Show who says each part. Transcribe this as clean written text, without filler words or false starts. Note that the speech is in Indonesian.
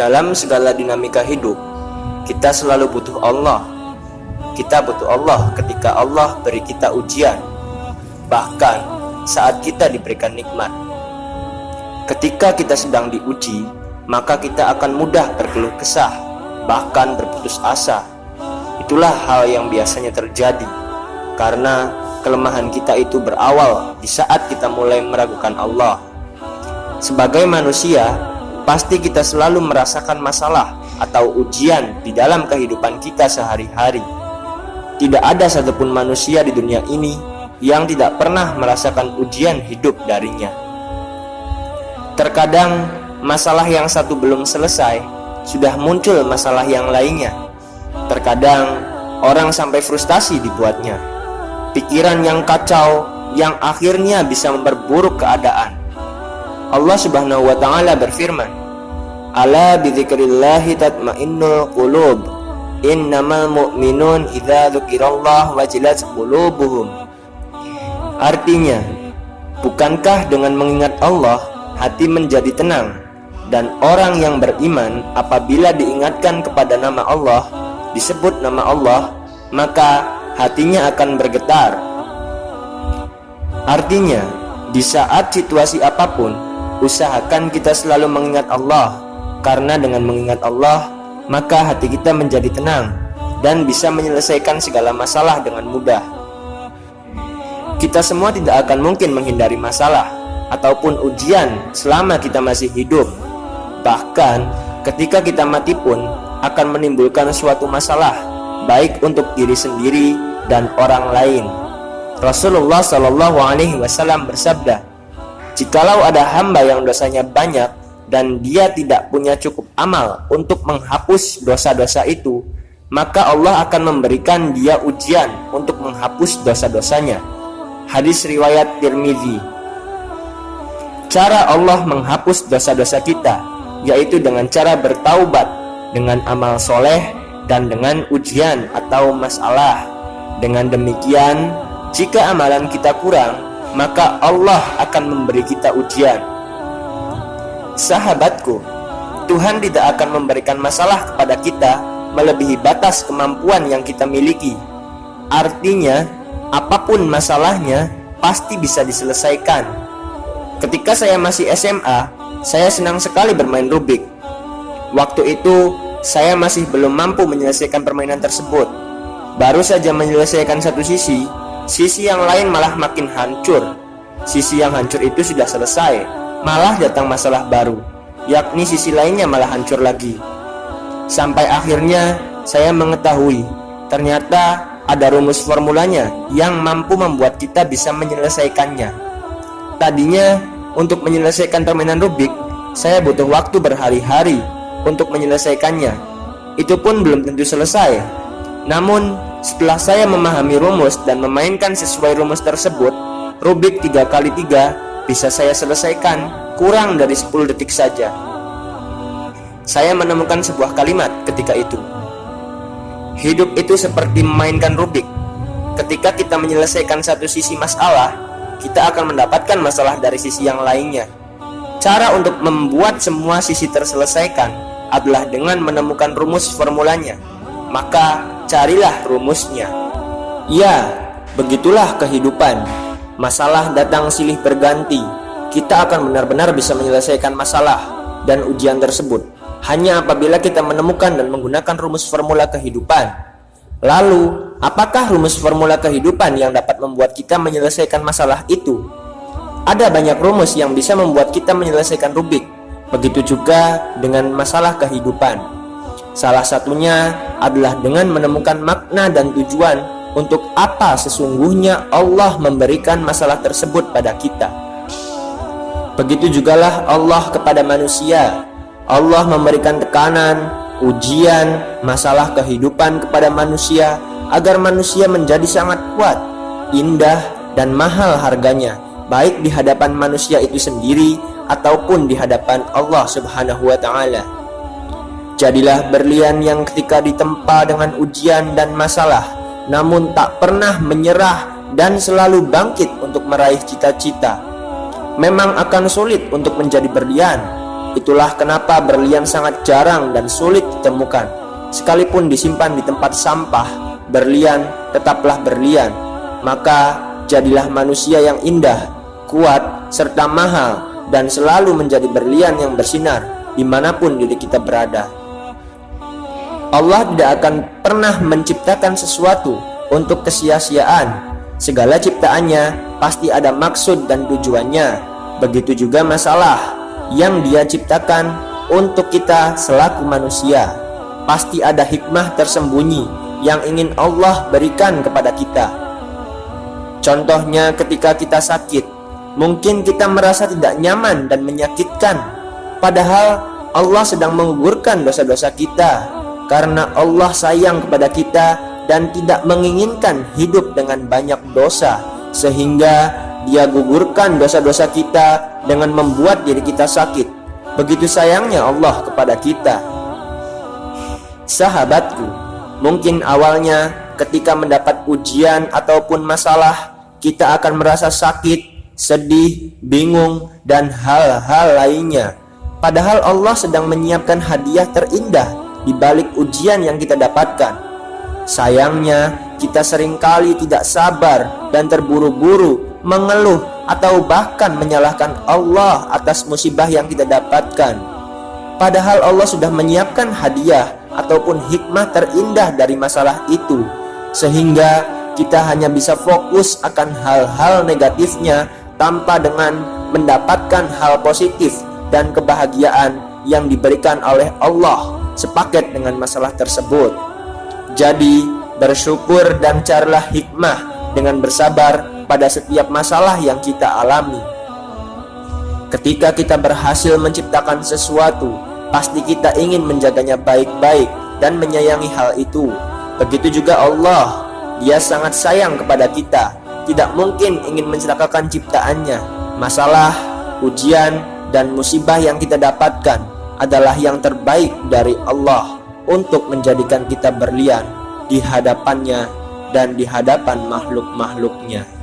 Speaker 1: Dalam segala dinamika hidup, kita selalu butuh Allah. Kita butuh Allah ketika Allah beri kita ujian, bahkan saat kita diberikan nikmat. Ketika kita sedang diuji, maka kita akan mudah berkeluh kesah, bahkan berputus asa. Itulah hal yang biasanya terjadi, karena kelemahan kita itu berawal di saat kita mulai meragukan Allah. Sebagai manusia, pasti kita selalu merasakan masalah atau ujian di dalam kehidupan kita sehari-hari. Tidak ada satupun manusia di dunia ini yang tidak pernah merasakan ujian hidup darinya. Terkadang masalah yang satu belum selesai, sudah muncul masalah yang lainnya. Terkadang orang sampai frustasi dibuatnya. Pikiran yang kacau yang akhirnya bisa memperburuk keadaan. Allah Subhanahu wa ta'ala berfirman, "Ala bidzikrillahi tatmainnul qulub. Innamal mu'minun idza dzukirallahu wajilat qulubuhum." Artinya, bukankah dengan mengingat Allah hati menjadi tenang, dan orang yang beriman apabila diingatkan kepada nama Allah, disebut nama Allah, maka hatinya akan bergetar. Artinya, di saat situasi apapun, usahakan kita selalu mengingat Allah, karena dengan mengingat Allah, maka hati kita menjadi tenang dan bisa menyelesaikan segala masalah dengan mudah. Kita semua tidak akan mungkin menghindari masalah ataupun ujian selama kita masih hidup. Bahkan ketika kita mati pun akan menimbulkan suatu masalah, baik untuk diri sendiri dan orang lain. Rasulullah SAW bersabda, "Jikalau ada hamba yang dosanya banyak dan dia tidak punya cukup amal untuk menghapus dosa-dosa itu, maka Allah akan memberikan dia ujian untuk menghapus dosa-dosanya." Hadis riwayat Tirmidzi. Cara Allah menghapus dosa-dosa kita yaitu dengan cara bertaubat, dengan amal soleh, dan dengan ujian atau masalah. Dengan demikian, jika amalan kita kurang, maka Allah akan memberi kita ujian. Sahabatku, Tuhan tidak akan memberikan masalah kepada kita melebihi batas kemampuan yang kita miliki. Artinya, apapun masalahnya pasti bisa diselesaikan. Ketika saya masih SMA, saya senang sekali bermain Rubik. Waktu itu, saya masih belum mampu menyelesaikan permainan tersebut. Baru saja menyelesaikan satu sisi yang lain malah makin hancur. Sisi yang hancur itu sudah selesai, malah datang masalah baru, yakni sisi lainnya malah hancur lagi. Sampai akhirnya saya mengetahui ternyata ada rumus formulanya yang mampu membuat kita bisa menyelesaikannya. Tadinya untuk menyelesaikan permainan Rubik, saya butuh waktu berhari-hari untuk menyelesaikannya. Itu pun belum tentu selesai. Namun setelah saya memahami rumus dan memainkan sesuai rumus tersebut, Rubik 3x3 bisa saya selesaikan kurang dari 10 detik saja. Saya menemukan sebuah kalimat ketika itu. Hidup itu seperti memainkan Rubik. Ketika kita menyelesaikan satu sisi masalah, kita akan mendapatkan masalah dari sisi yang lainnya. Cara untuk membuat semua sisi terselesaikan adalah dengan menemukan rumus formulanya. Maka carilah rumusnya. Ya, begitulah kehidupan. Masalah datang silih berganti. Kita akan benar-benar bisa menyelesaikan masalah dan ujian tersebut hanya apabila kita menemukan dan menggunakan rumus formula kehidupan. Lalu, apakah rumus formula kehidupan yang dapat membuat kita menyelesaikan masalah itu? Ada banyak rumus yang bisa membuat kita menyelesaikan Rubik. Begitu juga dengan masalah kehidupan. Salah satunya adalah dengan menemukan makna dan tujuan untuk apa sesungguhnya Allah memberikan masalah tersebut pada kita. Begitu jugalah Allah kepada manusia. Allah memberikan tekanan, ujian, masalah kehidupan kepada manusia agar manusia menjadi sangat kuat, indah, dan mahal harganya, baik di hadapan manusia itu sendiri ataupun di hadapan Allah Subhanahu wa ta'ala. Jadilah berlian yang ketika ditempa dengan ujian dan masalah, namun tak pernah menyerah dan selalu bangkit untuk meraih cita-cita. Memang akan sulit untuk menjadi berlian, Itulah kenapa berlian sangat jarang dan sulit ditemukan. Sekalipun disimpan di tempat sampah, berlian tetaplah berlian. Maka jadilah manusia yang indah, kuat, serta mahal, dan selalu menjadi berlian yang bersinar dimanapun diri kita berada. Allah tidak akan pernah menciptakan sesuatu untuk kesia-siaan. Segala ciptaannya pasti ada maksud dan tujuannya. Begitu juga masalah yang Dia ciptakan untuk kita selaku manusia. Pasti ada hikmah tersembunyi yang ingin Allah berikan kepada kita. Contohnya ketika kita sakit, mungkin kita merasa tidak nyaman dan menyakitkan, padahal Allah sedang menggugurkan dosa-dosa kita, karena Allah sayang kepada kita dan tidak menginginkan hidup dengan banyak dosa, sehingga Dia gugurkan dosa-dosa kita dengan membuat diri kita sakit. Begitu sayangnya Allah kepada kita. Sahabatku, mungkin awalnya ketika mendapat ujian ataupun masalah, kita akan merasa sakit, sedih, bingung, dan hal-hal lainnya. Padahal Allah sedang menyiapkan hadiah terindah di balik ujian yang kita dapatkan. Sayangnya, kita seringkali tidak sabar dan terburu-buru mengeluh atau bahkan menyalahkan Allah atas musibah yang kita dapatkan. Padahal Allah sudah menyiapkan hadiah ataupun hikmah terindah dari masalah itu, sehingga kita hanya bisa fokus akan hal-hal negatifnya tanpa dengan mendapatkan hal positif dan kebahagiaan yang diberikan oleh Allah sepaket dengan masalah tersebut. Jadi, bersyukur dan carilah hikmah dengan bersabar pada setiap masalah yang kita alami. Ketika kita berhasil menciptakan sesuatu, pasti kita ingin menjaganya baik-baik dan menyayangi hal itu. Begitu juga Allah, Dia sangat sayang kepada kita, tidak mungkin ingin mencelakakan ciptaannya. Masalah, ujian, dan musibah yang kita dapatkan adalah yang terbaik dari Allah untuk menjadikan kita berlian di hadapannya dan di hadapan makhluk-makhluknya.